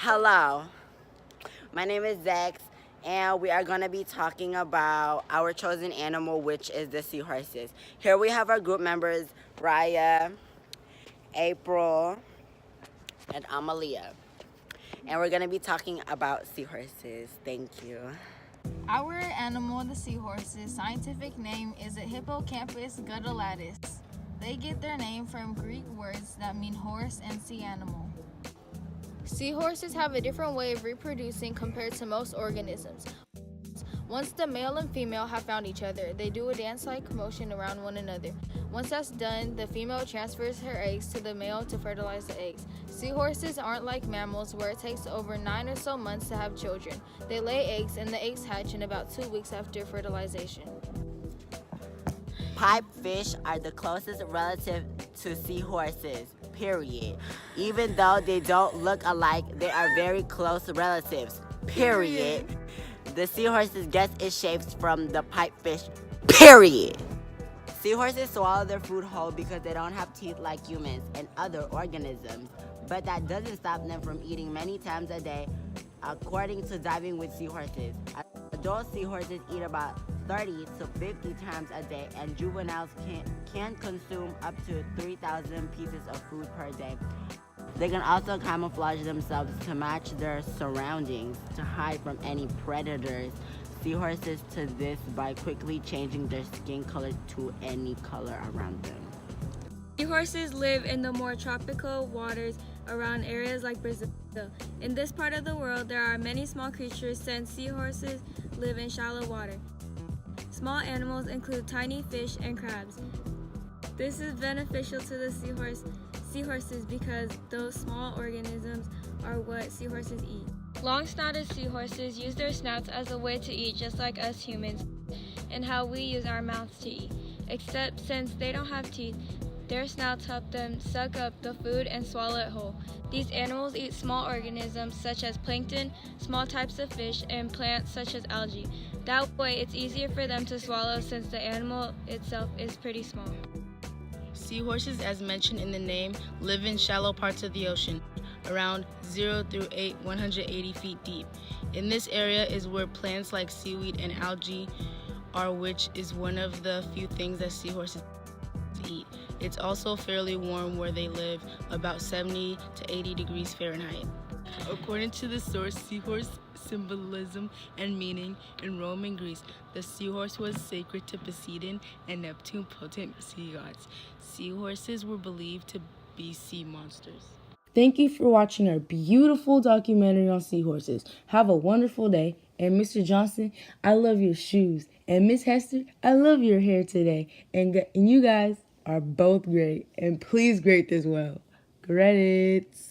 Hello, my name is Zex, and we are going to be talking about our chosen animal, which is the seahorses. Here we have our group members, Raya, April, and Amalia. And we're going to be talking about seahorses. Thank you. Our animal, the seahorse's scientific name is a Hippocampus guttulatus. They get their name from Greek words that mean horse and sea animal. Seahorses have a different way of reproducing compared to most organisms. Once the male and female have found each other, they do a dance-like motion around one another. Once that's done, the female transfers her eggs to the male to fertilize the eggs. Seahorses aren't like mammals where it takes over 9 or so months to have children. They lay eggs and the eggs hatch in about 2 weeks after fertilization. Pipefish are the closest relative to seahorses, period. Even though they don't look alike, they are very close relatives, period. The seahorses gets its shapes from the pipefish, period. Seahorses swallow their food whole because they don't have teeth like humans and other organisms, but that doesn't stop them from eating many times a day, according to Diving with Seahorses. Adult seahorses eat about 30 to 50 times a day, and juveniles can consume up to 3,000 pieces of food per day. They can also camouflage themselves to match their surroundings to hide from any predators. Seahorses do this by quickly changing their skin color to any color around them. Seahorses live in the more tropical waters around areas like Brazil. In this part of the world, there are many small creatures since seahorses live in shallow water. Small animals include tiny fish and crabs. This is beneficial to the seahorses because those small organisms are what seahorses eat. Long-snouted seahorses use their snouts as a way to eat just like us humans and how we use our mouths to eat. Except since they don't have teeth, their snouts help them suck up the food and swallow it whole. These animals eat small organisms such as plankton, small types of fish, and plants such as algae. That way it's easier for them to swallow since the animal itself is pretty small. Seahorses, as mentioned in the name, live in shallow parts of the ocean, around 0 through 180 feet deep. In this area is where plants like seaweed and algae are, which is one of the few things that seahorses eat. It's also fairly warm where they live, about 70 to 80 degrees Fahrenheit. According to the source, seahorse symbolism and meaning in Rome and Greece, the seahorse was sacred to Poseidon and Neptune, potent sea gods. Seahorses were believed to be sea monsters. Thank you for watching our beautiful documentary on seahorses. Have a wonderful day. And Mr. Johnson, I love your shoes. And Miss Hester, I love your hair today. And you guys are both great. And please grade this well. Credits.